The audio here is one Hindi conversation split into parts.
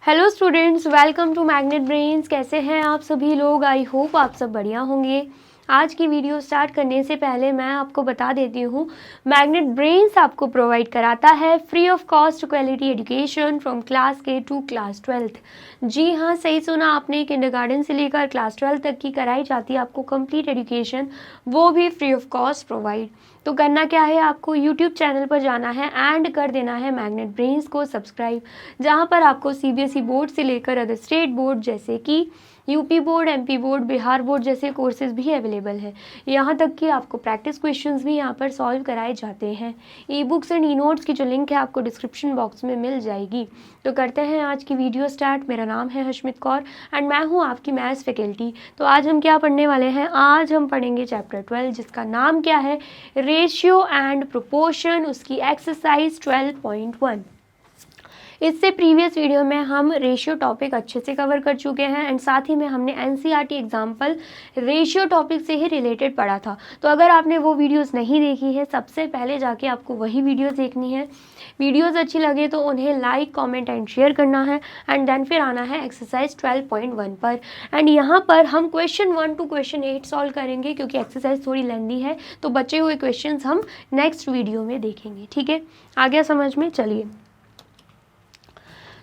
Hello students, welcome to magnet brains. कैसे हैं आप सभी लोग? आई होप आप सब बढ़िया होंगे। आज की वीडियो स्टार्ट करने से पहले मैं आपको बता देती हूँ, मैग्नेट ब्रेन्स आपको प्रोवाइड कराता है free of cost quality education from class के टू क्लास 12th। जी हाँ, सही सुना आपने, किंडरगार्टन से लेकर क्लास 12 तक की कराई जाती है आपको कंप्लीट एजुकेशन, वो भी फ्री ऑफ कॉस्ट प्रोवाइड। तो करना क्या है, आपको यूट्यूब चैनल पर जाना है एंड कर देना है मैग्नेट ब्रेन्स को सब्सक्राइब, जहाँ पर आपको सीबीएसई बोर्ड से लेकर अदर स्टेट बोर्ड जैसे कि UP board, MP board, Bihar board जैसे कोर्सेज भी अवेलेबल है। यहाँ तक कि आपको प्रैक्टिस क्वेश्चंस भी यहाँ पर सॉल्व कराए जाते हैं। E books and e notes की जो लिंक है आपको डिस्क्रिप्शन बॉक्स में मिल जाएगी। तो करते हैं आज की वीडियो स्टार्ट। मेरा नाम है हशमित कौर एंड मैं हूँ आपकी मैथ्स फैकल्टी। तो आज हम क्या पढ़ने वाले हैं? आज हम पढ़ेंगे चैप्टर 12, जिसका नाम क्या है? रेशियो एंड प्रोपोर्शन, उसकी एक्सरसाइज 12.1। इससे प्रीवियस वीडियो में हम रेशियो टॉपिक अच्छे से कवर कर चुके हैं एंड साथ ही में हमने एनसीईआरटी एग्जाम्पल रेशियो टॉपिक से ही रिलेटेड पढ़ा था। तो अगर आपने वो वीडियोस नहीं देखी है, सबसे पहले जाके आपको वही वीडियोस देखनी है। वीडियोस अच्छी लगे तो उन्हें लाइक, कमेंट एंड शेयर करना है एंड देन फिर आना है एक्सरसाइज 12.1 पर। एंड यहाँ पर हम क्वेश्चन 1 to क्वेश्चन 8 सॉल्व करेंगे, क्योंकि एक्सरसाइज थोड़ी लेंदी है, तो बचे हुए क्वेश्चन हम नेक्स्ट वीडियो में देखेंगे। ठीक है, आ गया समझ में? चलिए,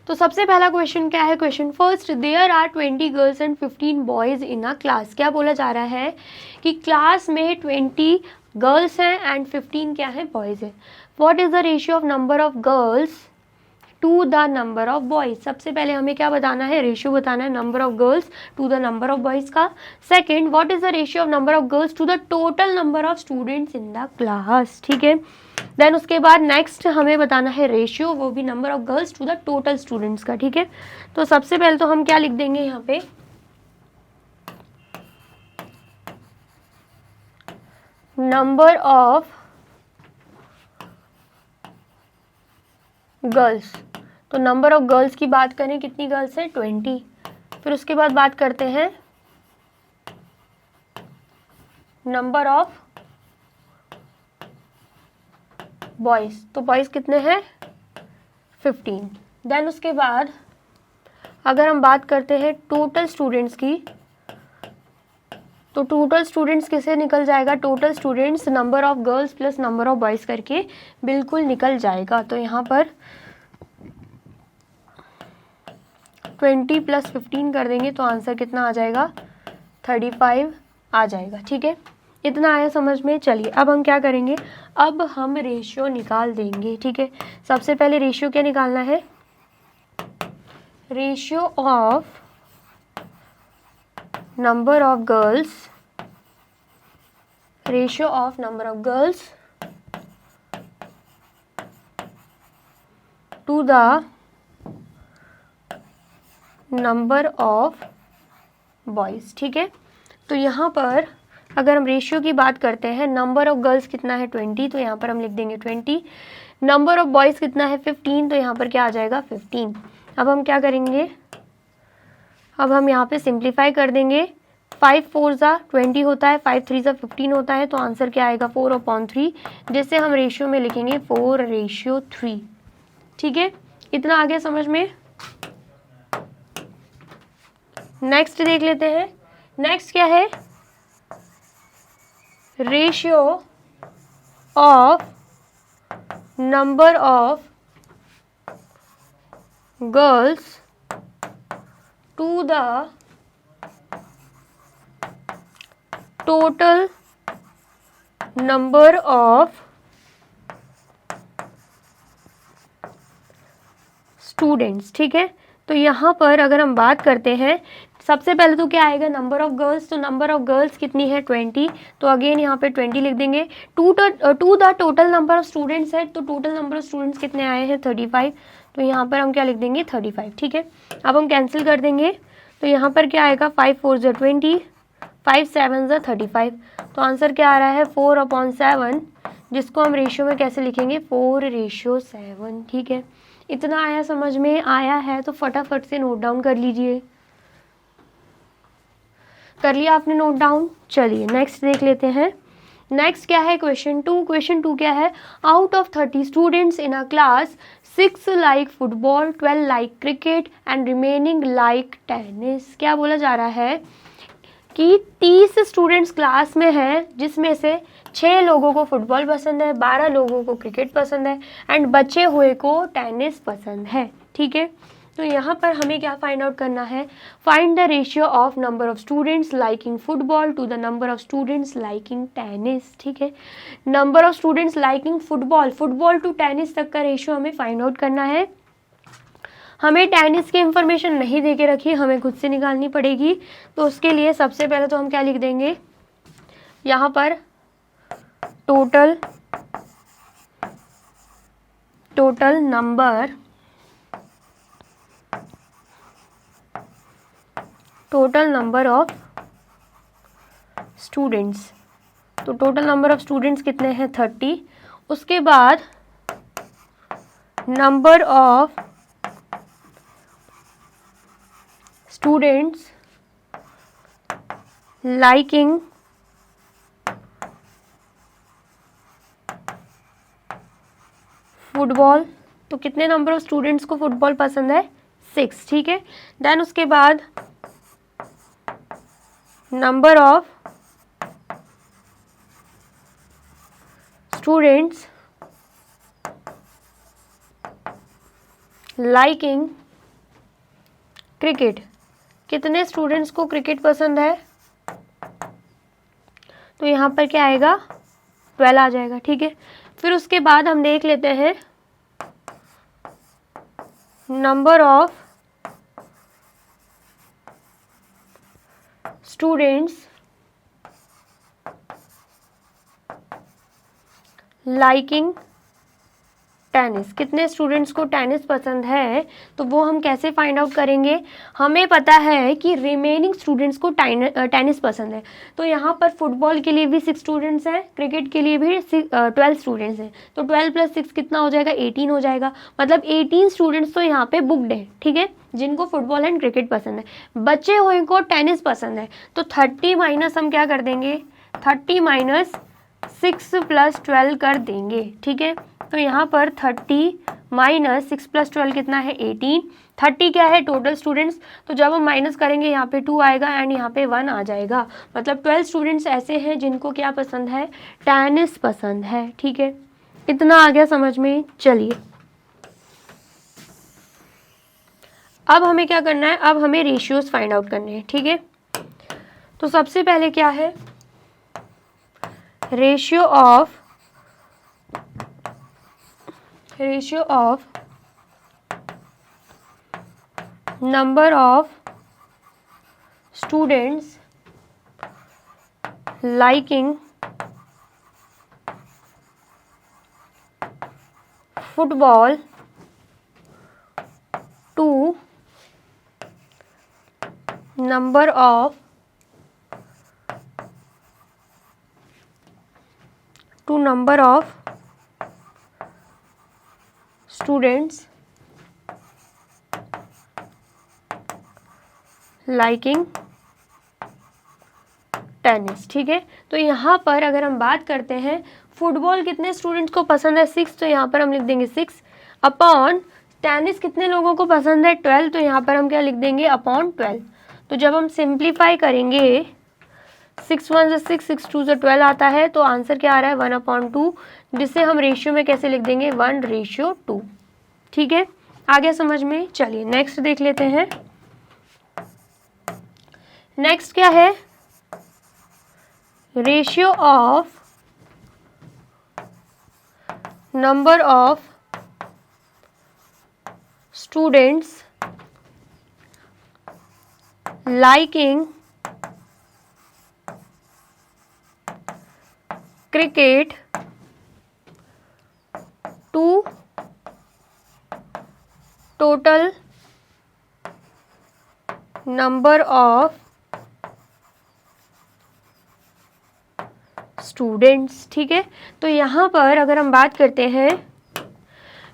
तो सबसे पहला क्वेश्चन क्या है? Question first, there are 20 girls and 15 boys in a class. क्या बोला जा रहा है कि क्लास में 20 गर्ल्स हैं एंड 15 क्या है? बॉयज है। What is the ratio of number of girls to the number of boys? सबसे पहले हमें क्या बताना है? रेशियो बताना है number of girls to the number of boys का। Second, what is the ratio of number of girls to the total number of students in the class. ठीक है, देन उसके बाद नेक्स्ट हमें बताना है रेशियो, वो भी number of girls to the total students का। ठीक है, तो सबसे पहले तो हम क्या लिख देंगे यहाँ पे? Number of girls. तो नंबर ऑफ गर्ल्स की बात करें, कितनी गर्ल्स है? 20। फिर उसके बाद बात करते हैं नंबर ऑफ बॉयज। तो बॉयज कितने हैं? 15। देन उसके बाद अगर हम बात करते हैं टोटल स्टूडेंट्स की, तो टोटल स्टूडेंट्स किसे निकल जाएगा? Total students number of girls plus number of boys करके बिल्कुल निकल जाएगा। तो यहाँ पर 20 + 15 कर देंगे तो आंसर कितना आ जाएगा? 35 आ जाएगा। ठीक है, इतना आया समझ में? चलिए, अब हम क्या करेंगे? अब हम रेशियो निकाल देंगे। ठीक है, सबसे पहले रेशियो क्या निकालना है? Ratio of number of girls, ratio of number of girls to the number of boys. ठीक है, तो यहाँ पर अगर हम रेशियो की बात करते हैं, नंबर ऑफ गर्ल्स कितना है? 20, तो यहाँ पर हम लिख देंगे 20। नंबर ऑफ बॉयज कितना है? 15, तो यहाँ पर क्या आ जाएगा? 15। अब हम क्या करेंगे? अब हम यहाँ पे सिंप्लीफाई कर देंगे। 5 4 ज़ा 20 होता है, 5 3 ज़ा 15 होता है, तो आंसर क्या आएगा? 4/3, जिससे हम रेशियो में लिखेंगे 4:3। ठीक है, इतना आ गया समझ में? नेक्स्ट देख लेते हैं। नेक्स्ट क्या है? Ratio of number of girls to the total number of students. ठीक है, तो यहाँ पर अगर हम बात करते हैं, सबसे पहले तो क्या आएगा? Number of girls. तो नंबर ऑफ गर्ल्स कितनी है? 20, तो अगेन यहाँ पे 20 लिख देंगे। To the total number of students है, तो टोटल नंबर ऑफ स्टूडेंट्स कितने आए हैं? 35, तो यहाँ पर हम क्या लिख देंगे? 35। ठीक है, अब हम कैंसिल कर देंगे, तो यहाँ पर क्या आएगा? 5 4 ज़ा 20, 5 7 ज़ा 35, तो आंसर क्या आ रहा है? 4/7, जिसको हम रेशियो में कैसे लिखेंगे? 4:7। ठीक है, इतना आया समझ में? आया है तो फटाफट से नोट डाउन कर लीजिए। कर लिया आपने नोट डाउन? चलिए नेक्स्ट देख लेते हैं। नेक्स्ट क्या है? क्वेश्चन 2। क्वेश्चन 2 क्या है? Out of 30 students in a class 6 like football, 12 like cricket and remaining like tennis. क्या बोला जा रहा है कि 30 स्टूडेंट्स क्लास में हैं, जिसमें से 6 लोगों को फुटबॉल पसंद है, 12 लोगों को क्रिकेट पसंद है एंड बचे हुए को टेनिस पसंद है। ठीक है, तो यहाँ पर हमें क्या फाइंड आउट करना है, find the ratio of number of students liking football to the number of students liking tennis. ठीक है, number of students liking football to tennis तक का रेशियो हमें फाइंड आउट करना है। हमें टेनिस की इंफॉर्मेशन नहीं दे के रखी, हमें खुद से निकालनी पड़ेगी। तो उसके लिए सबसे पहले तो हम क्या लिख देंगे, यहाँ पर टोटल नंबर ऑफ स्टूडेंट्स। तो टोटल नंबर ऑफ स्टूडेंट्स कितने हैं, 30। उसके बाद number of students liking football, तो कितने नंबर ऑफ स्टूडेंट्स को फुटबॉल पसंद है, 6। ठीक है, देन उसके बाद number of students liking cricket, कितने स्टूडेंट्स को क्रिकेट पसंद है, तो यहाँ पर क्या आएगा, 12 आ जाएगा। ठीक है, फिर उसके बाद हम देख लेते हैं number of students liking tennis, कितने स्टूडेंट्स को टेनिस पसंद है, तो वो हम कैसे फाइंड आउट करेंगे, हमें पता है कि रिमेनिंग स्टूडेंट्स को टेनिस पसंद है। तो यहाँ पर फुटबॉल के लिए भी 6 स्टूडेंट्स हैं, क्रिकेट के लिए भी 12 स्टूडेंट्स हैं, तो 12 + 6 कितना हो जाएगा, 18 हो जाएगा। मतलब 18 स्टूडेंट्स तो यहाँ पे बुक्ड हैं। ठीक है, जिनको फुटबॉल एंड क्रिकेट पसंद है, बचे हुए को टेनिस पसंद है। तो 30 माइनस हम क्या कर देंगे, 30 माइनस 6 + 12 कर देंगे। ठीक है, तो यहाँ पर 30 माइनस 6 + 12 कितना है, 18। 30 क्या है, टोटल स्टूडेंट्स, तो जब हम माइनस करेंगे यहाँ पे 2 आएगा एंड यहाँ पे 1 आ जाएगा। मतलब 12 स्टूडेंट्स ऐसे हैं जिनको क्या पसंद है, टेनिस पसंद है। ठीक है, इतना आ गया समझ में। चलिए अब हमें क्या करना है, अब हमें रेशियोज फाइंड आउट करने हैं। ठीक है, तो सबसे पहले क्या है, ratio of number of students liking football to number of students liking tennis. ठीक है, तो यहाँ पर अगर हम बात करते हैं फुटबॉल कितने स्टूडेंट्स को पसंद है, 6, तो यहाँ पर हम लिख देंगे 6 अपॉन टेनिस कितने लोगों को पसंद है, 12, तो यहाँ पर हम क्या लिख देंगे, अपॉन 12। तो जब हम सिंप्लीफाई करेंगे 6 × 1 = 6, 6 × 2 = 12 आता है, तो आंसर क्या आ रहा है, 1/2, जिसे हम रेशियो में कैसे लिख देंगे, 1:2। ठीक है, आ गया समझ में। चलिए नेक्स्ट देख लेते हैं। नेक्स्ट क्या है, ratio of number of students liking cricket to total number of students. ठीक है, तो यहाँ पर अगर हम बात करते हैं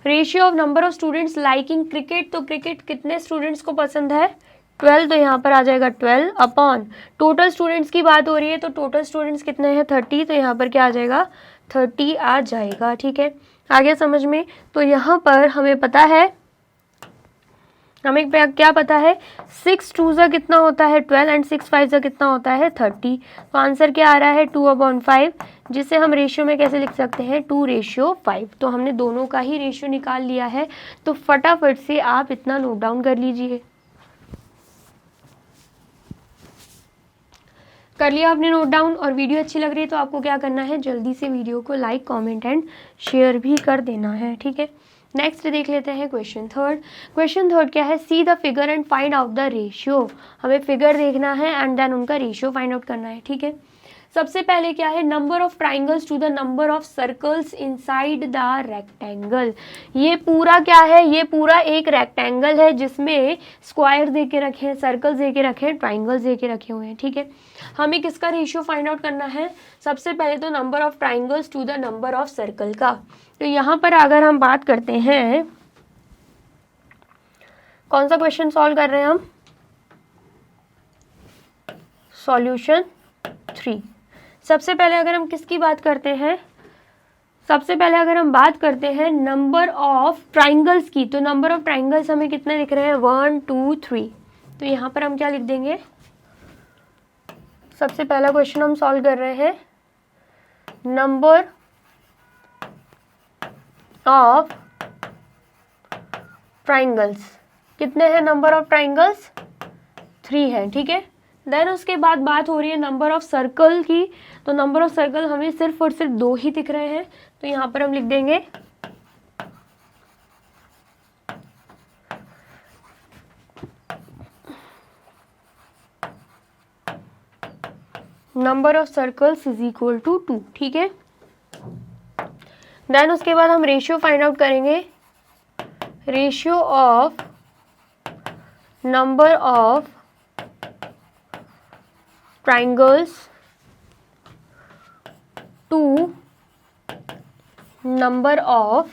ratio of number of students liking cricket, तो क्रिकेट कितने स्टूडेंट्स को पसंद है, 12, तो यहाँ पर आ जाएगा 12 अपॉन टोटल स्टूडेंट्स की बात हो रही है, तो टोटल स्टूडेंट्स कितने हैं, 30, तो यहाँ पर क्या आ जाएगा, 30 आ जाएगा। ठीक है, आ गया समझ में। तो यहाँ पर हमें पता है, हमें क्या पता है, 6 2 ज़ा कितना होता है 12 एंड 6 5 ज़ा कितना होता है 30। तो आंसर क्या आ रहा है 2/5, जिसे हम रेशियो में कैसे लिख सकते हैं 2:5। तो हमने दोनों का ही रेशियो निकाल लिया है। तो फटाफट से आप इतना नोट डाउन कर लीजिए। कर लिया आपने नोट डाउन। और वीडियो अच्छी लग रही है तो आपको क्या करना है, जल्दी से वीडियो को लाइक कमेंट एंड शेयर भी कर देना है, ठीक है। नेक्स्ट देख लेते हैं क्वेश्चन थर्ड। क्वेश्चन थर्ड क्या है, see the figure and find out the ratio. हमें फिगर देखना है एंड देन उनका रेशियो फाइंड आउट करना है, ठीक है। सबसे पहले क्या है, number of triangles to the number of circles inside the rectangle. ये पूरा क्या है, ये पूरा एक रेक्टेंगल है जिसमें स्क्वायर दे के रखे हैं, सर्कल्स दे के रखे हैं, ट्राइंगल्स दे के रखे हुए हैं, ठीक है। हमें किसका रेशियो फाइंड आउट करना है, सबसे पहले तो number of triangles to the number of circle का। तो यहाँ पर अगर हम बात करते हैं, कौन सा क्वेश्चन सॉल्व कर रहे हैं हम, सॉल्यूशन 3। सबसे पहले अगर हम किसकी बात करते हैं, सबसे पहले अगर हम बात करते हैं नंबर ऑफ ट्राइंगल्स की, तो नंबर ऑफ ट्राइंगल्स हमें कितने दिख रहे हैं 1 2 3। तो यहाँ पर हम क्या लिख देंगे, सबसे पहला क्वेश्चन हम सॉल्व कर रहे हैं, नंबर ऑफ ट्राइंगल्स कितने हैं, नंबर ऑफ ट्राइंगल्स 3 है, ठीक है। देन उसके बाद बात हो रही है नंबर ऑफ सर्कल की। तो नंबर ऑफ सर्कल हमें सिर्फ और सिर्फ 2 ही दिख रहे हैं। तो यहाँ पर हम लिख देंगे number of circles is equal to 2, ठीक है। देन उसके बाद हम रेशियो फाइंड आउट करेंगे, ratio of number of triangles to number of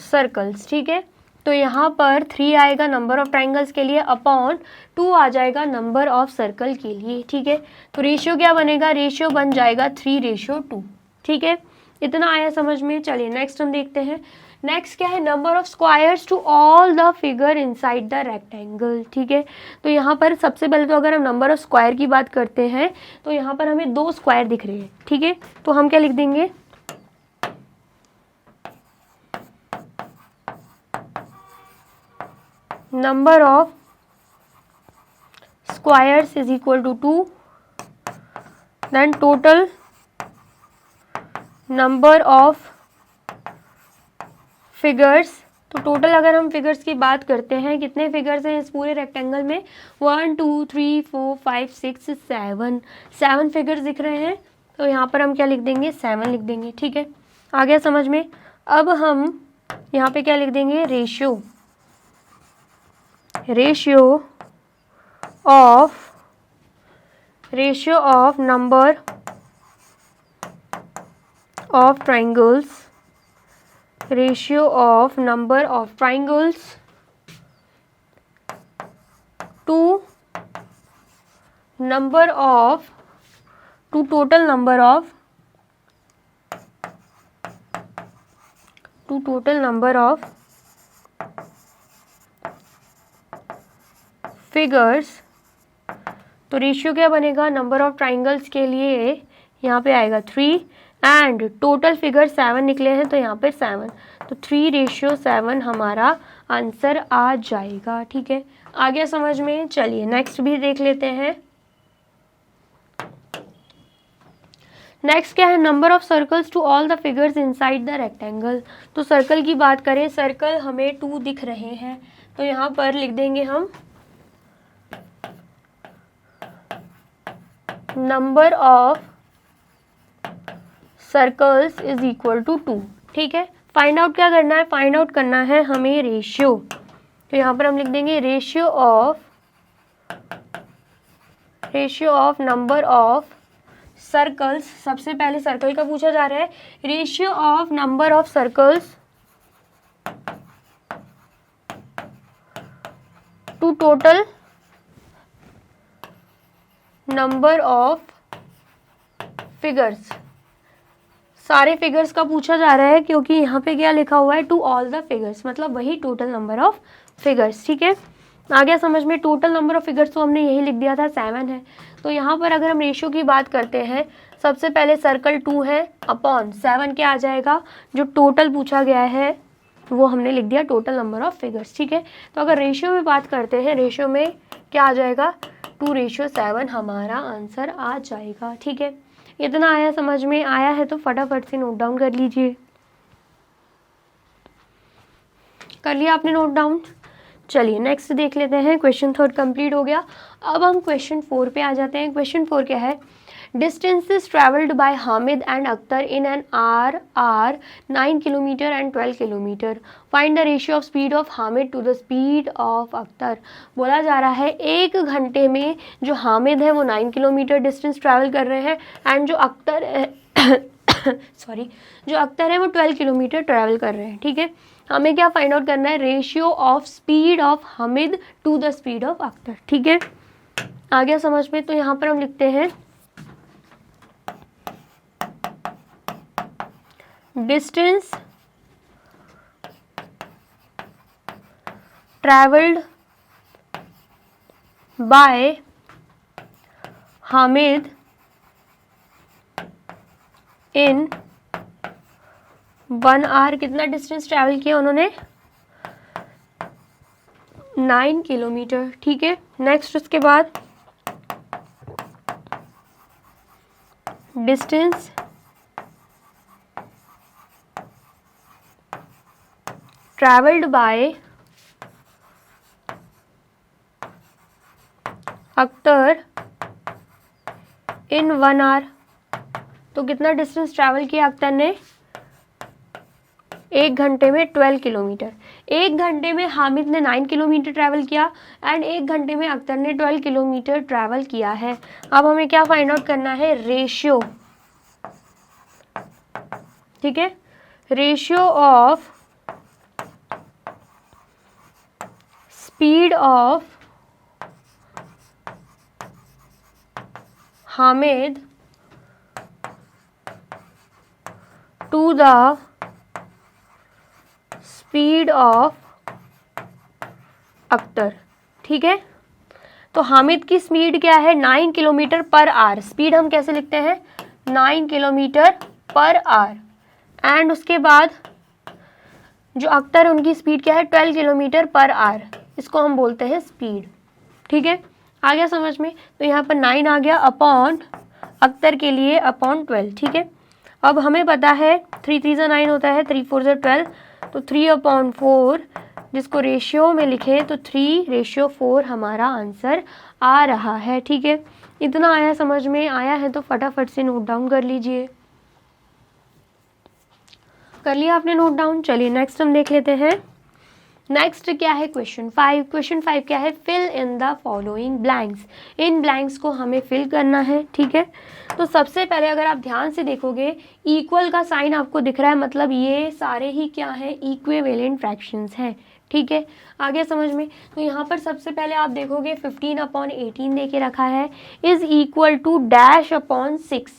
circles, ठीक है। तो यहाँ पर 3 आएगा नंबर ऑफ ट्राइंगल्स के लिए, अपॉन 2 आ जाएगा नंबर ऑफ सर्कल के लिए, ठीक है। तो रेशियो क्या बनेगा, रेशियो बन जाएगा 3:2, ठीक है। इतना आया समझ में। चलिए नेक्स्ट हम देखते हैं। नेक्स्ट क्या है, number of squares to all the figure inside the rectangle, ठीक है। तो यहाँ पर सबसे पहले तो अगर हम नंबर ऑफ स्क्वायर की बात करते हैं तो यहाँ पर हमें 2 स्क्वायर दिख रहे हैं, ठीक है। तो हम क्या लिख देंगे, number of squares is equal to 2, then total number of figures. तो टोटल अगर हम फिगर्स की बात करते हैं, कितने फिगर्स हैं इस पूरे रेक्टेंगल में, 1 2 3 4 5 6 7 फिगर्स दिख रहे हैं। तो यहाँ पर हम क्या लिख देंगे, 7 लिख देंगे, ठीक है। आ गया समझ में। अब हम यहाँ पे क्या लिख देंगे, ratio, ratio of number of triangles, ratio of number of triangles to number of, to total number of figures. तो रेशियो क्या बनेगा, नंबर ऑफ ट्राइंगल्स के लिए यहाँ पे आएगा 3 एंड टोटल फिगर 7 निकले हैं तो यहाँ पे 7। तो 3:7 हमारा आंसर आ जाएगा, ठीक है। आ गया समझ में। चलिए नेक्स्ट भी देख लेते हैं। नेक्स्ट क्या है, number of circles to all the figures inside the rectangle. तो सर्कल की बात करें, सर्कल हमें 2 दिख रहे हैं। तो यहाँ पर लिख देंगे हम number of circles is equal to 2, ठीक है। फाइंड आउट क्या करना है, फाइंड आउट करना है हमें रेशियो। तो यहाँ पर हम लिख देंगे ratio of number of circles. सबसे पहले सर्कल का पूछा जा रहा है, ratio of number of circles to total number of figures. सारे फिगर्स का पूछा जा रहा है, क्योंकि यहाँ पे क्या लिखा हुआ है, टू ऑल द फिगर्स, मतलब वही टोटल नंबर ऑफ फिगर्स। ठीक है, आ गया समझ में। टोटल नंबर ऑफ फिगर्स तो हमने यही लिख दिया था 7 है। तो यहाँ पर अगर हम रेशियो की बात करते हैं, सबसे पहले सर्कल 2 है अपॉन 7 क्या आ जाएगा, जो टोटल पूछा गया है वो हमने लिख दिया टोटल नंबर ऑफ फिगर्स। ठीक है, तो अगर रेशियो में बात करते हैं, रेशियो में क्या आ जाएगा, 2:7 हमारा आंसर आ जाएगा। ठीक है, इतना आया समझ में? आया है तो फटाफट से नोट डाउन कर लीजिए। कर लिया आपने नोट डाउन? चलिए नेक्स्ट देख लेते हैं। क्वेश्चन 3 कंप्लीट हो गया। अब हम क्वेश्चन 4 पे आ जाते हैं। क्वेश्चन 4 क्या है, distances travelled by Hamid and Akhtar in an hour 9 kilometre and 12 kilometre. Find the ratio of speed of Hamid to the speed of Akhtar. बोला जा रहा है 1 घंटे में जो हामिद है वो 9 किलोमीटर डिस्टेंस ट्रैवल कर रहे हैं, एंड जो अख्तर है सॉरी, जो अख्तर है वो 12 किलोमीटर ट्रैवल कर रहे हैं। ठीक है, हमें क्या फाइंड आउट करना है, ratio of speed of Hamid to the speed of Akhtar. ठीक है, आ गया समझ में? तो यहाँ पर हम लिखते हैं distance travelled by Hamid in 1 hour, कितना डिस्टेंस ट्रैवल किया उन्होंने, 9 किलोमीटर। ठीक है, नेक्स्ट उसके बाद distance travelled by Akhtar in 1 hour. तो कितना डिस्टेंस ट्रैवल किया अख्तर ने, 1 घंटे में 12 किलोमीटर। 1 घंटे में हामिद ने 9 किलोमीटर ट्रैवल किया एंड 1 घंटे में अख्तर ने 12 किलोमीटर ट्रैवल किया है। अब हमें क्या फाइंड आउट करना है, रेशियो। ठीक है, ratio of speed of Hamid to the speed of Akhtar. ठीक है, तो हामिद की स्पीड क्या है, 9 किलोमीटर पर आवर। स्पीड हम कैसे लिखते हैं, 9 किलोमीटर पर आवर, एंड उसके बाद जो अख्तर उनकी स्पीड क्या है, 12 किलोमीटर पर आवर। इसको हम बोलते हैं स्पीड। ठीक है, आ गया समझ में? तो यहाँ पर 9 आ गया अपॉन अख्तर के लिए अपॉन 12। ठीक है, अब हमें पता है 3 3 जा 9 होता है, 3 4 जा 12, तो 3/4 जिसको रेशियो में लिखे तो 3:4 हमारा आंसर आ रहा है। ठीक है, इतना आया समझ में? आया है तो फटाफट से नोट डाउन कर लीजिए। कर लिया आपने नोट डाउन? चलिए नेक्स्ट हम देख लेते हैं। नेक्स्ट क्या है, क्वेश्चन 5। क्वेश्चन 5 क्या है, fill in the following blanks. इन ब्लैंक्स को हमें फिल करना है। ठीक है, तो सबसे पहले अगर आप ध्यान से देखोगे, इक्वल का साइन आपको दिख रहा है, मतलब ये सारे ही क्या है, इक्विवेलेंट फ्रैक्शंस हैं। ठीक है, आगे समझ में? तो यहाँ पर सबसे पहले आप देखोगे 15/18 दे के रखा है, इज इक्वल टू -6।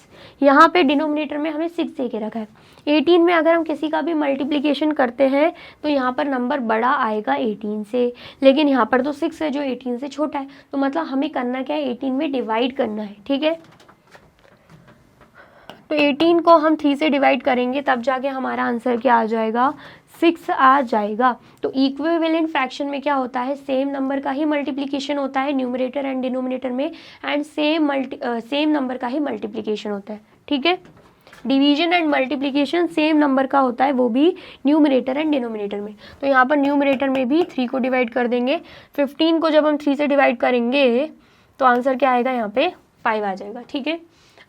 यहाँ पे डिनोमिनेटर में हमें 6 दे के रखा है। 18 में अगर हम किसी का भी मल्टीप्लिकेशन करते हैं तो यहाँ पर नंबर बड़ा आएगा 18 से, लेकिन यहाँ पर तो 6 है जो 18 से छोटा है, तो मतलब हमें करना क्या है, 18 में डिवाइड करना है। ठीक है, तो 18 को हम 3 से डिवाइड करेंगे तब जाके हमारा आंसर क्या आ जाएगा, 6 आ जाएगा। तो इक्विवेलेंट फ्रैक्शन में क्या होता है, सेम नंबर का ही मल्टीप्लिकेशन होता है न्यूमरेटर एंड डिनोमिनेटर में, एंड सेम नंबर का ही मल्टीप्लिकेशन होता है। ठीक है, division and multiplication same number का होता है, वो भी न्यूमरेटर एंड डिनोमिनेटर में। तो यहाँ पर न्यूमरेटर में भी 3 को डिवाइड कर देंगे। 15 को जब हम 3 से डिवाइड करेंगे तो आंसर क्या आएगा, यहाँ पे 5 आ जाएगा। ठीक है,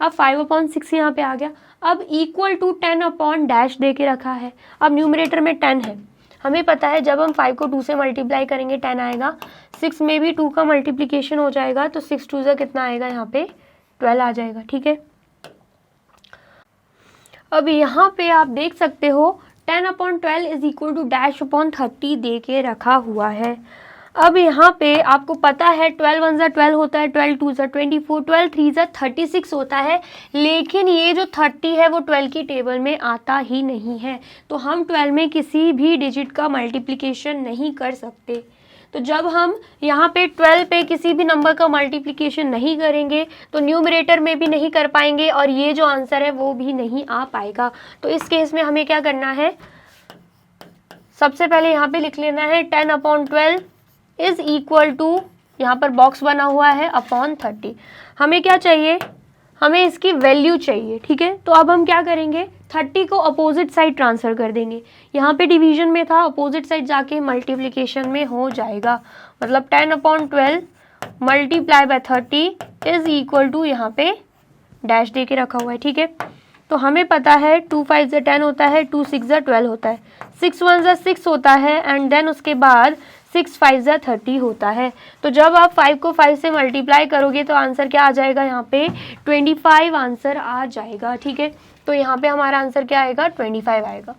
अब 5/6 यहाँ पे आ गया। अब इक्वल टू 10/डैश दे के रखा है। अब न्यूमरेटर में 10 है, हमें पता है जब हम 5 को 2 से मल्टीप्लाई करेंगे 10 आएगा। 6 में भी 2 का मल्टीप्लिकेशन हो जाएगा, तो 6 2 कितना आएगा, यहाँ पे 12 आ जाएगा। ठीक है, अब यहाँ पे आप देख सकते हो 10/12 इज इक्वल टू -30 दे के रखा हुआ है। अब यहाँ पे आपको पता है 12 1 ज़ा 12 होता है, 12 2 ज़ा 24, 12 3 ज़ा 36 होता है, लेकिन ये जो 30 है वो 12 की टेबल में आता ही नहीं है, तो हम 12 में किसी भी डिजिट का मल्टीप्लिकेशन नहीं कर सकते। तो जब हम यहाँ पे 12 पे किसी भी नंबर का मल्टीप्लिकेशन नहीं करेंगे तो न्यूमरेटर में भी नहीं कर पाएंगे और ये जो आंसर है वो भी नहीं आ पाएगा। तो इस केस में हमें क्या करना है, सबसे पहले यहाँ पे लिख लेना है 10/12 इज इक्वल टू, यहाँ पर बॉक्स बना हुआ है, अपॉन 30। हमें क्या चाहिए, हमें इसकी वैल्यू चाहिए, ठीक है। तो अब हम क्या करेंगे, 30 को अपोजिट साइड ट्रांसफर कर देंगे। यहाँ पे डिवीजन में था, अपोजिट साइड जाके मल्टीप्लिकेशन में हो जाएगा। मतलब 10/12 multiply by 30 is equal to, यहाँ पे डैश दे के रखा हुआ है, ठीक है। तो हमें पता है 2 5 ज़ा 10 होता है, 2 6 ज़ा 12 होता है, 6 1 ज़ा 6 होता है, एंड देन उसके बाद 6 5 ज़ा 30 होता है। तो जब आप 5 को 5 से मल्टीप्लाई करोगे तो आंसर क्या आ जाएगा, यहाँ पे 25 आंसर आ जाएगा, ठीक है। तो यहाँ पे हमारा आंसर क्या आएगा, 25 आएगा,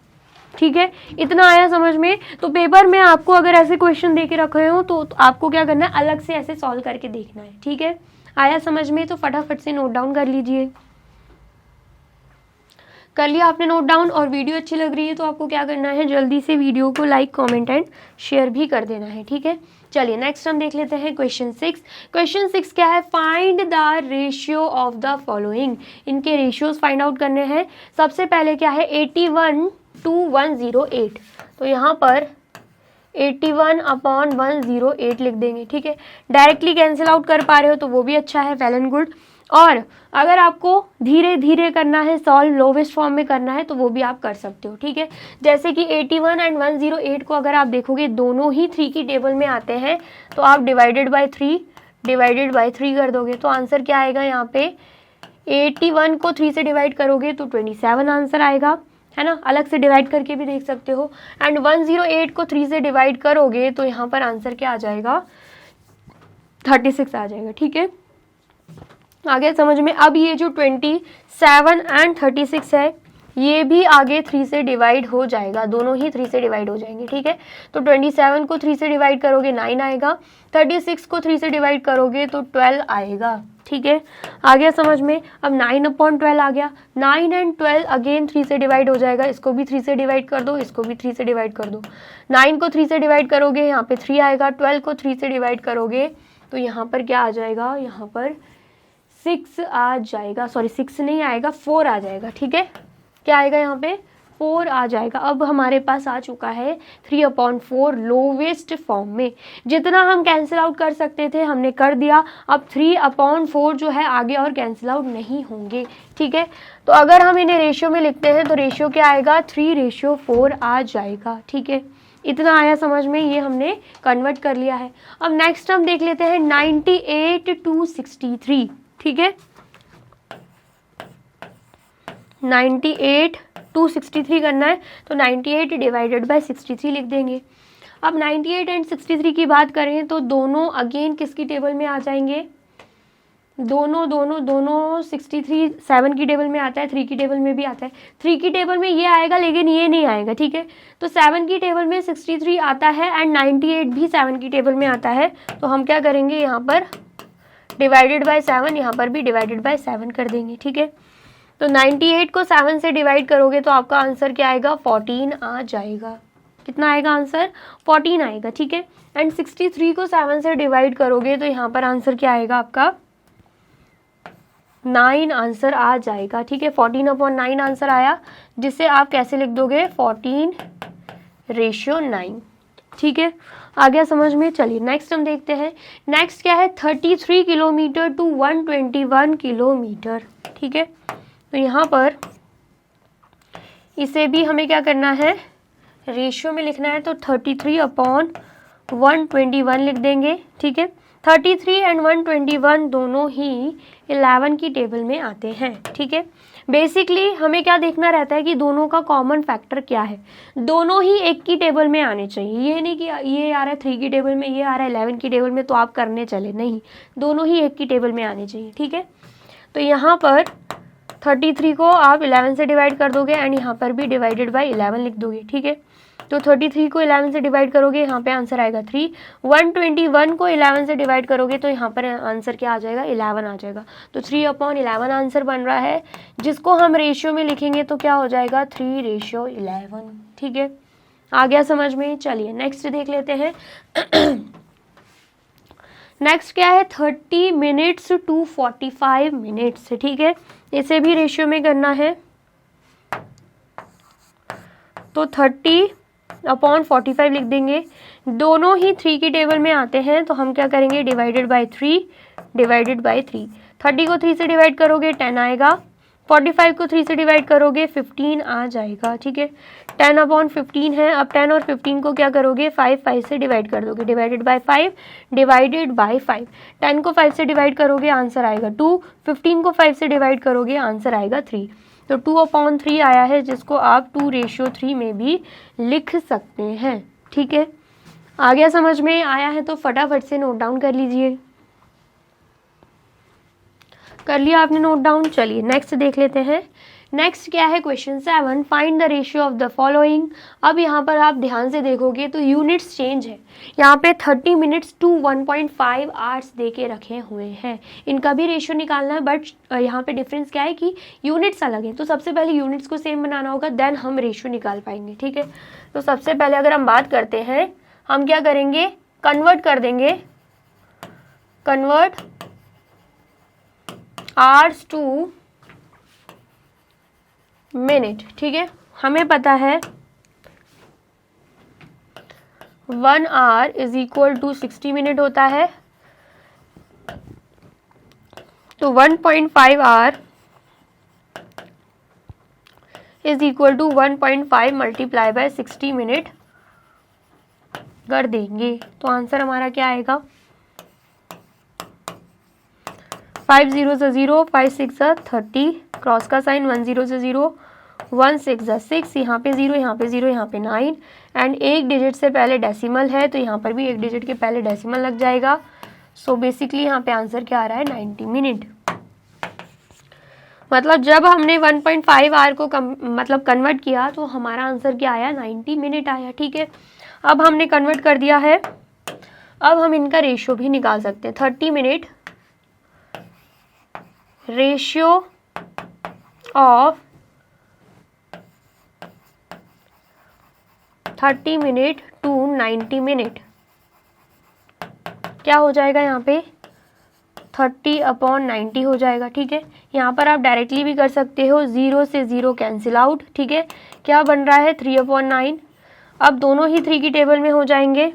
ठीक है। इतना आया समझ में। तो पेपर में आपको अगर ऐसे क्वेश्चन दे के रखे हो तो आपको क्या करना है, अलग से ऐसे सॉल्व करके देखना है, ठीक है। आया समझ में, तो फटाफट से नोट डाउन कर लीजिए। कर लिया आपने नोट डाउन, और वीडियो अच्छी लग रही है तो आपको क्या करना है, जल्दी से वीडियो को लाइक कमेंट एंड शेयर भी कर देना है, ठीक है। चलिए नेक्स्ट हम देख लेते हैं क्वेश्चन 6। क्वेश्चन 6 क्या है, find the ratio of the following. इनके रेशियोज फाइंड आउट करने हैं। सबसे पहले क्या है, 81 to 108। तो यहाँ पर 81/108 लिख देंगे, ठीक है। डायरेक्टली कैंसिल आउट कर पा रहे हो तो वो भी अच्छा है, वेल एंड गुड। और अगर आपको धीरे धीरे करना है, सॉल्व लोवेस्ट फॉर्म में करना है, तो वो भी आप कर सकते हो, ठीक है। जैसे कि 81 एंड 108 को अगर आप देखोगे दोनों ही 3 की टेबल में आते हैं, तो आप डिवाइडेड बाय 3 कर दोगे तो आंसर क्या आएगा, यहाँ पे 81 को 3 से डिवाइड करोगे तो 27 आंसर आएगा, है ना। अलग से डिवाइड करके भी देख सकते हो। एंड 108 को 3 से डिवाइड करोगे तो यहाँ पर आंसर क्या आ जाएगा, 36 आ जाएगा, ठीक है। आगे समझ में। अब ये जो 27 एंड 36 है, ये भी आगे 3 से डिवाइड हो जाएगा, दोनों ही 3 से डिवाइड हो जाएंगे, ठीक है। तो 27 को 3 से डिवाइड करोगे 9 आएगा, 36 को 3 से डिवाइड करोगे तो 12 आएगा, ठीक है। आ गया समझ में। अब 9/12 आ गया, 9 एंड 12 अगेन 3 से डिवाइड हो जाएगा, इसको भी 3 से डिवाइड कर दो, इसको भी 3 से डिवाइड कर दो। 9 को 3 से डिवाइड करोगे यहाँ पे 3 आएगा, 12 को 3 से डिवाइड करोगे तो यहाँ पर क्या आ जाएगा, यहाँ पर 6 आ जाएगा, सॉरी 6 नहीं आएगा, 4 आ जाएगा, ठीक है। क्या आएगा यहाँ पे, 4 आ जाएगा। अब हमारे पास आ चुका है 3/4 लोवेस्ट फॉर्म में। जितना हम कैंसिल आउट कर सकते थे हमने कर दिया। अब 3/4 जो है आगे और कैंसिल आउट नहीं होंगे, ठीक है। तो अगर हम इन्हें रेशियो में लिखते हैं तो रेशियो क्या आएगा, 3/4 आ जाएगा, ठीक है। इतना आया समझ में, ये हमने कन्वर्ट कर लिया है। अब नेक्स्ट हम देख लेते हैं 98 to 63, ठीक है। 98 to 63 करना है तो 98 डिवाइडेड बाय 63 लिख देंगे। अब 98 एंड 63 की बात करें तो दोनों अगेन किसकी टेबल में आ जाएंगे, दोनों 63 7 की टेबल में आता है, 3 की टेबल में भी आता है। 3 की टेबल में ये आएगा लेकिन ये नहीं आएगा, ठीक है। तो 7 की टेबल में 63 आता है एंड 98 भी 7 की टेबल में आता है। तो हम क्या करेंगे, यहाँ पर डिवाइडेड बाय 7, यहाँ पर भी डिवाइडेड बाय 7 कर देंगे, ठीक है। तो 98 को 7 से डिवाइड करोगे तो आपका आंसर क्या आएगा, 14 आ जाएगा। कितना आएगा आंसर, 14 आएगा, ठीक है। एंड 63 को 7 से डिवाइड करोगे तो यहाँ पर आंसर क्या आएगा आपका, 9 आंसर आ जाएगा, ठीक है। 14/9 आंसर आया, जिसे आप कैसे लिख दोगे, 14/9, ठीक है। आ गया समझ में। चलिए नेक्स्ट हम देखते हैं। नेक्स्ट क्या है, 33 किलोमीटर टू 121 किलोमीटर, ठीक है। तो यहाँ पर इसे भी हमें क्या करना है, रेशियो में लिखना है। तो 33/121 लिख देंगे, ठीक है। 33 एंड 121 दोनों ही 11 की टेबल में आते हैं, ठीक है। बेसिकली हमें क्या देखना रहता है कि दोनों का कॉमन फैक्टर क्या है, दोनों ही 1 की टेबल में आने चाहिए। ये नहीं कि ये आ रहा है 3 की टेबल में, ये आ रहा है 11 की टेबल में तो आप करने चले, नहीं, दोनों ही 1 की टेबल में आने चाहिए, ठीक है। तो यहाँ पर 33 को आप 11 से डिवाइड कर दोगे एंड यहाँ पर भी डिवाइडेड बाय 11 लिख दोगे, ठीक है। तो 33 को 11 से डिवाइड करोगे, यहाँ पे आंसर आएगा 3। 121 को 11 से डिवाइड करोगे तो यहाँ पर आंसर क्या आ जाएगा, 11 आ जाएगा। तो 3/11 आंसर बन रहा है, जिसको हम रेशियो में लिखेंगे तो क्या हो जाएगा, 3:11। ठीक है, आ गया समझ में। चलिए नेक्स्ट देख लेते हैं। नेक्स्ट क्या है, 30 मिनट्स टू 45 मिनट्स। ठीक है, इसे भी रेशियो में करना है। तो 30/45 लिख देंगे। दोनों ही 3 की टेबल में आते हैं, तो हम क्या करेंगे, डिवाइडेड बाई 3 डिवाइडेड बाई 3। 30 को 3 से डिवाइड करोगे 10 आएगा, 45 को 3 से डिवाइड करोगे 15 आ जाएगा। ठीक है, 10/15 है। अब 10 और 15 को क्या करोगे, 5 से डिवाइड कर दोगे, डिवाइडेड बाई 5 डिवाइडेड बाई 5। 10 को 5 से डिवाइड करोगे आंसर आएगा 2, 15 को 5 से डिवाइड करोगे आंसर आएगा 3। तो 2/3 आया है, जिसको आप 2:3 में भी लिख सकते हैं। ठीक है, आ गया समझ में, आया है तो फटाफट से नोट डाउन कर लीजिए। कर लिया आपने नोट डाउन। चलिए नेक्स्ट देख लेते हैं। नेक्स्ट क्या है, question 7, find the ratio of the following. अब यहाँ पर आप ध्यान से देखोगे तो यूनिट्स चेंज है। यहाँ पे 30 मिनट्स टू 1.5 आवर्स दे के रखे हुए हैं, इनका भी रेशियो निकालना है, बट यहाँ पे डिफरेंस क्या है कि यूनिट्स अलग है। तो सबसे पहले यूनिट्स को सेम बनाना होगा, देन हम रेशियो निकाल पाएंगे। ठीक है, तो सबसे पहले अगर हम बात करते हैं, हम क्या करेंगे, कन्वर्ट कर देंगे, कन्वर्ट आवर्स टू मिनट। ठीक है, हमें पता है 1 hour is equal to 60 minute होता है। तो 1.5 hour is equal to 1.5 multiply by 60 minute कर देंगे, तो आंसर हमारा क्या आएगा, 5 0 से 0, 5 6 30, क्रॉस का साइन, 1 0 से 0, 1 6 6, यहाँ पे 0, यहाँ पे 0, यहाँ पे 9, एंड एक डिजिट से पहले डेसिमल है, तो यहाँ पर भी एक डिजिट के पहले डेसिमल लग जाएगा। सो बेसिकली यहाँ पे आंसर क्या आ रहा है, 90 मिनट। मतलब जब हमने 1.5 आवर को मतलब कन्वर्ट किया तो हमारा आंसर क्या आया, 90 मिनट आया। ठीक है, अब हमने कन्वर्ट कर दिया है, अब हम इनका रेशियो भी निकाल सकते हैं। 30 minute ratio of 30 minute to 90 minute क्या हो जाएगा, यहाँ पे 30/90 हो जाएगा। ठीक है, यहाँ पर आप डायरेक्टली भी कर सकते हो, 0 से 0 कैंसिल आउट। ठीक है, क्या बन रहा है, 3/9। अब दोनों ही 3 की टेबल में हो जाएंगे,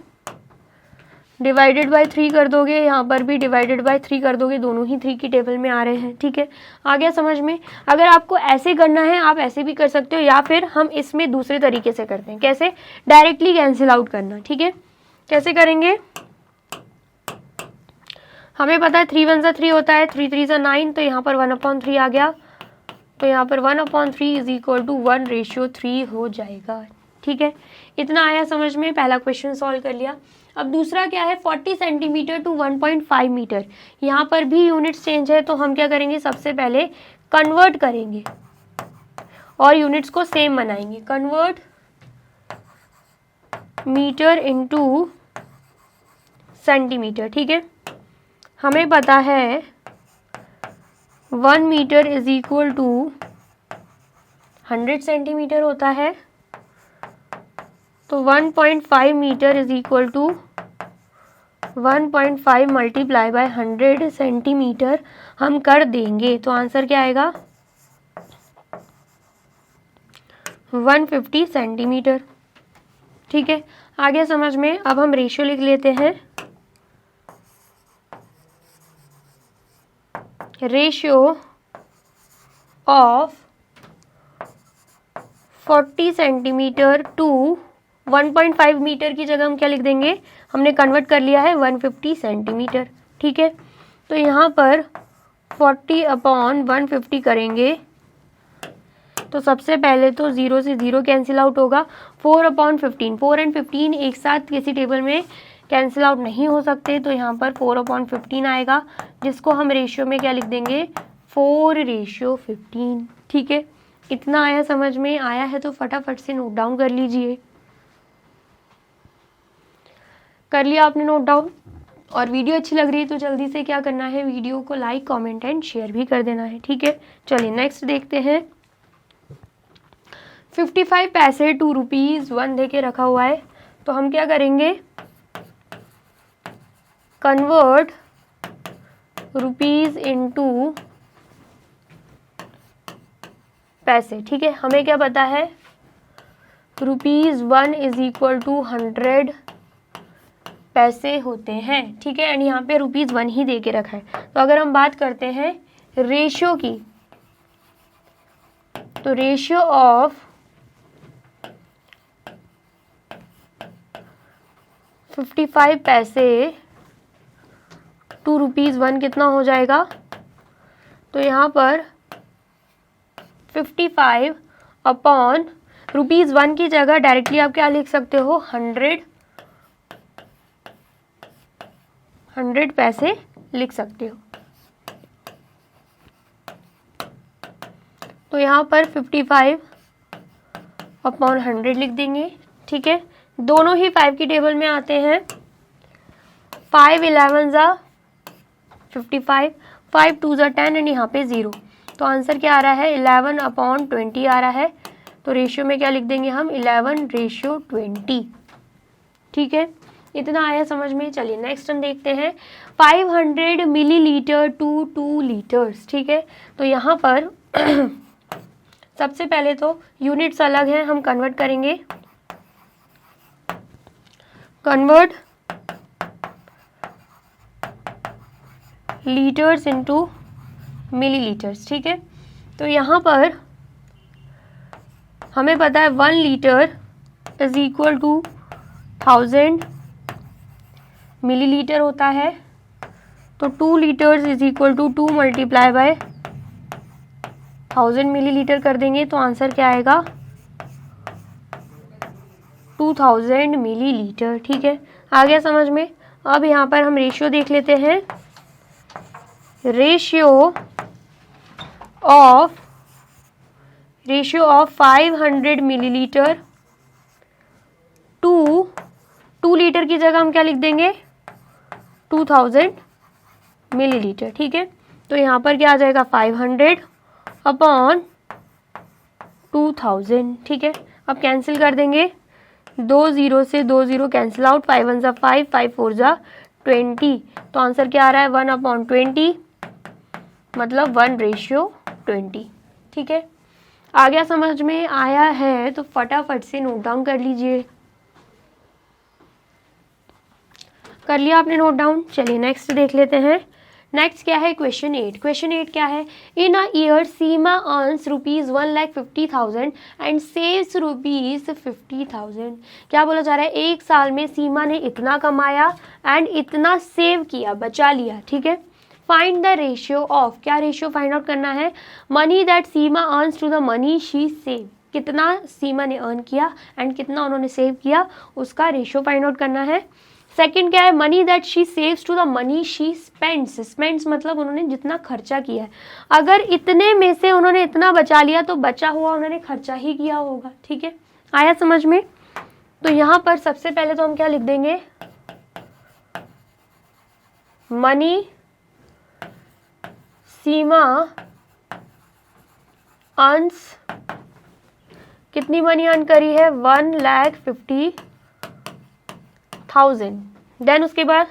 डिवाइडेड बाय 3 कर दोगे, यहाँ पर भी डिवाइडेड बाय 3 कर दोगे, दोनों ही 3 की टेबल में आ रहे हैं। ठीक है, आ गया समझ में। अगर आपको ऐसे करना है आप ऐसे भी कर सकते हो, या फिर हम इसमें दूसरे तरीके से करते हैं। कैसे, डायरेक्टली कैंसिल आउट करना। ठीक है, कैसे करेंगे, हमें पता है 3 1 3 होता है, 3 3 9, तो यहाँ पर 1/3 आ गया, तो यहाँ पर 1/3 इज इक्वल टू 1:3 हो जाएगा। ठीक है, इतना आया समझ में, पहला क्वेश्चन सॉल्व कर लिया। अब दूसरा क्या है, 40 सेंटीमीटर टू 1.5 मीटर। यहाँ पर भी यूनिट्स चेंज है, तो हम क्या करेंगे, सबसे पहले कन्वर्ट करेंगे और यूनिट्स को सेम बनाएंगे। Convert metre into centimetre. ठीक है, हमें पता है 1 metre is equal to 100 centimetre होता है, तो 1.5 metre is equal to 1.5 multiply by 100 centimetre हम कर देंगे, तो आंसर क्या आएगा, 150 सेंटीमीटर। ठीक है, आ गया समझ में। अब हम रेशियो लिख लेते हैं, ratio of 40 centimetre to 1.5 metre की जगह हम क्या लिख देंगे, हमने कन्वर्ट कर लिया है 150 सेंटीमीटर। ठीक है, तो यहाँ पर 40/150 करेंगे, तो सबसे पहले तो 0 से 0 कैंसिल आउट होगा, 4/15, 4 और 15 एक साथ किसी टेबल में कैंसिल आउट नहीं हो सकते, तो यहाँ पर 4/15 आएगा, जिसको हम रेशियो में क्या लिख देंगे, 4:15। ठीक है, इतना आया समझ में। आया है तो फटाफट से नोट डाउन कर लीजिए। कर लिया आपने नोट डाउन? और वीडियो अच्छी लग रही है तो जल्दी से क्या करना है, वीडियो को लाइक कमेंट एंड शेयर भी कर देना है, ठीक है। चलिए नेक्स्ट देखते हैं। 55 पैसे 2 रुपीज़ 1 दे के रखा हुआ है, तो हम क्या करेंगे, कन्वर्ट रुपीज़ इनटू पैसे, ठीक है। हमें क्या पता है, ₹1 इज इक्वल टू 100 पैसे होते हैं, ठीक है। एंड यहाँ पे ₹1 ही दे के रखा है। तो अगर हम बात करते हैं रेशियो की, तो रेशियो ऑफ 55 पैसे टू ₹1 कितना हो जाएगा, तो यहाँ पर 55 अपॉन ₹1 की जगह डायरेक्टली आप क्या लिख सकते हो, 100 पैसे लिख सकते हो। तो यहाँ पर 55 अपॉन 100 लिख देंगे, ठीक है। दोनों ही 5 की टेबल में आते हैं। 5 11 ज़ा 55, 5 2 ज़ा 10 एंड यहाँ पे 0। तो आंसर क्या आ रहा है, 11 अपॉन 20 आ रहा है। तो रेशियो में क्या लिख देंगे हम, 11:20, ठीक है। इतना आया समझ में। चलिए नेक्स्ट हम देखते हैं 500 मिलीलीटर टू 2 लीटर्स, ठीक है। तो यहाँ पर सबसे पहले तो यूनिट्स अलग हैं, हम कन्वर्ट करेंगे, कन्वर्ट लीटर्स इनटू मिलीलीटर्स, ठीक है। तो यहाँ पर हमें पता है 1 litre is equal to 1000 millilitre होता है। तो 2 litres is equal to 2 multiply by 1000 millilitre कर देंगे, तो आंसर क्या आएगा, 2000 मिलीलीटर, ठीक है। आ गया समझ में। अब यहाँ पर हम रेशियो देख लेते हैं। Ratio of 500 millilitre to 2 litre की जगह हम क्या लिख देंगे, 2000 मिलीलीटर, ठीक है। तो यहाँ पर क्या आ जाएगा, 500 अपॉन 2000, ठीक है। अब कैंसिल कर देंगे, 2 0 से 2 0 कैंसिल आउट, 5 1 ज़ा 5, 5 4 ज़ा 20। तो आंसर क्या आ रहा है, 1 अपॉन 20, मतलब 1:20, ठीक है। आ गया समझ में। आया है तो फटाफट से नोट डाउन कर लीजिए। कर लिया आपने नोट डाउन? चलिए नेक्स्ट देख लेते हैं। नेक्स्ट क्या है, क्वेश्चन 8। क्वेश्चन 8 क्या है, in a year Seema earns ₹1,50,000 and saves ₹50,000। क्या बोला जा रहा है, एक साल में सीमा ने इतना कमाया एंड इतना सेव किया, बचा लिया, ठीक है। फाइंड द रेशियो ऑफ, क्या रेशियो फाइंड आउट करना है, money that Seema earns to the money she save, कितना सीमा ने अर्न किया एंड कितना उन्होंने सेव किया, उसका रेशियो फाइंड आउट करना है। सेकंड क्या है, money that she saves to the money she spends, spends मतलब उन्होंने जितना खर्चा किया है। अगर इतने में से उन्होंने इतना बचा लिया तो बचा हुआ उन्होंने खर्चा ही किया होगा, ठीक है। आया समझ में। तो यहाँ पर सबसे पहले तो हम क्या लिख देंगे, मनी सीमा अर्न्स, कितनी मनी अर्न करी है, 1,50,000। देन उसके बाद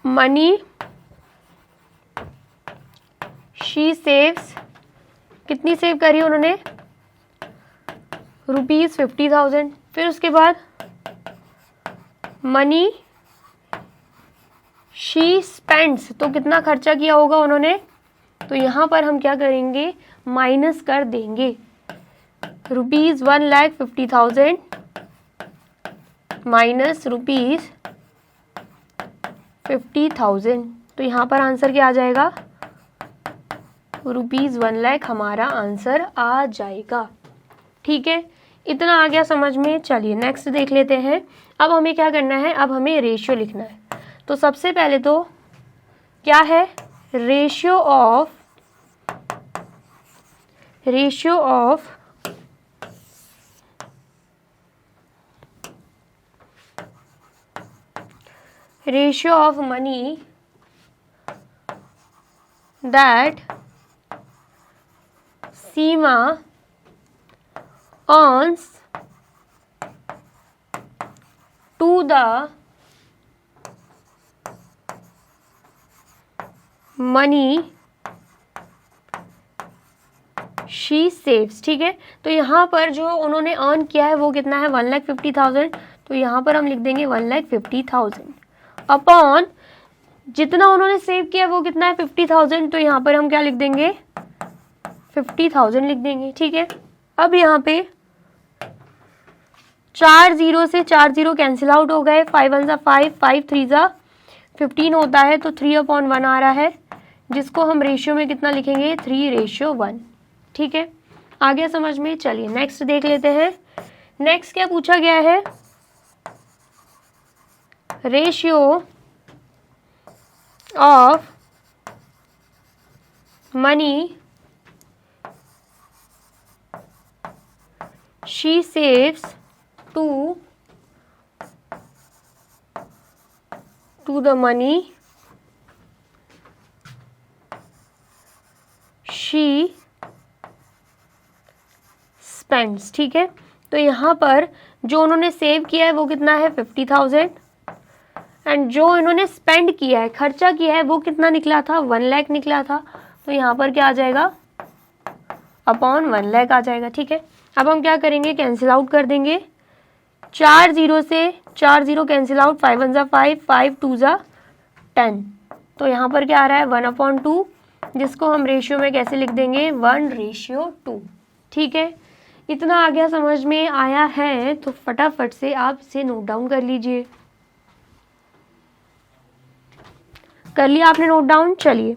मनी शी सेव्स, कितनी सेव करी उन्होंने, ₹50,000। फिर उसके बाद मनी शी स्पेंड्स, तो कितना खर्चा किया होगा उन्होंने, तो यहाँ पर हम क्या करेंगे, माइनस कर देंगे, ₹1,50,000 माइनस ₹50,000। तो यहाँ पर आंसर क्या आ जाएगा, ₹1,00,000 हमारा आंसर आ जाएगा, ठीक है। इतना आ गया समझ में। चलिए नेक्स्ट देख लेते हैं। अब हमें क्या करना है, अब हमें रेशियो लिखना है। तो सबसे पहले तो क्या है, ratio of ratio of money that Seema earns to the money she saves. ठीक है, तो यहाँ पर जो उन्होंने अर्न किया है वो कितना है 1,50,000, तो यहाँ पर हम लिख देंगे 1,50,000 अपॉन जितना उन्होंने सेव किया वो कितना है 50,000, तो यहाँ पर हम क्या लिख देंगे 50,000 लिख देंगे। ठीक है, अब यहाँ पे 4 0 से 4 0 कैंसिल आउट हो गए, 5 1 ज़ा 5, 5 3 ज़ा 15 होता है, तो 3/1 आ रहा है, जिसको हम रेशियो में कितना लिखेंगे 3:1। ठीक है, आ गया समझ में। चलिए नेक्स्ट देख लेते हैं। नेक्स्ट क्या पूछा गया है, ratio of money she saves to the money she spends. ठीक है, तो यहाँ पर जो उन्होंने सेव किया है वो कितना है 50,000 एंड जो इन्होंने स्पेंड किया है, खर्चा किया है, वो कितना निकला था 1 लाख निकला था, तो यहाँ पर क्या आ जाएगा अपॉन 1 लाख आ जाएगा। ठीक है, अब हम क्या करेंगे कैंसिल आउट कर देंगे, 4 0 से 4 0 कैंसिल आउट, 5 1 ज़ा 5, 5 2 ज़ा 10, तो यहाँ पर क्या आ रहा है 1/2, जिसको हम रेशियो में कैसे लिख देंगे 1:2। ठीक है, इतना आ गया समझ में आया है, तो फटाफट से आप इसे नोट डाउन कर लीजिए। कर लिया आपने नोट डाउन? चलिए,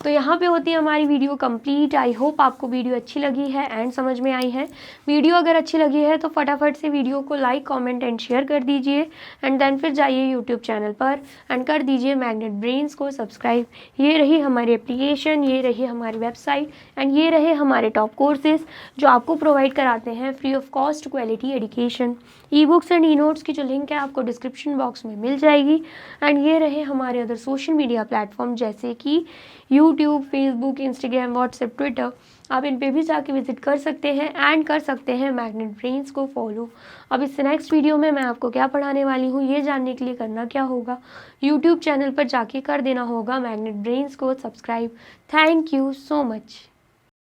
तो यहाँ पे होती है हमारी वीडियो कंप्लीट। आई होप आपको वीडियो अच्छी लगी है एंड समझ में आई है। वीडियो अगर अच्छी लगी है तो फटाफट से वीडियो को लाइक कमेंट एंड शेयर कर दीजिए एंड देन फिर जाइए यूट्यूब चैनल पर एंड कर दीजिए मैग्नेट ब्रेन्स को सब्सक्राइब। ये रही हमारी एप्लीकेशन, ये रही हमारी वेबसाइट एंड ये रहे हमारे टॉप कोर्सेज जो आपको प्रोवाइड कराते हैं free of cost quality education. E books and e notes की जो लिंक है आपको डिस्क्रिप्शन बॉक्स में मिल जाएगी एंड ये रहे हमारे अदर सोशल मीडिया प्लेटफॉर्म जैसे कि YouTube, Facebook, Instagram, WhatsApp, Twitter, आप इन पे भी जाके विजिट कर सकते हैं एंड कर सकते हैं मैग्नेट ब्रेन्स को फॉलो। अब इस नेक्स्ट वीडियो में मैं आपको क्या पढ़ाने वाली हूँ ये जानने के लिए करना क्या होगा, यूट्यूब चैनल पर जाके कर देना होगा मैग्नेट ब्रेन्स को subscribe. Thank you so much.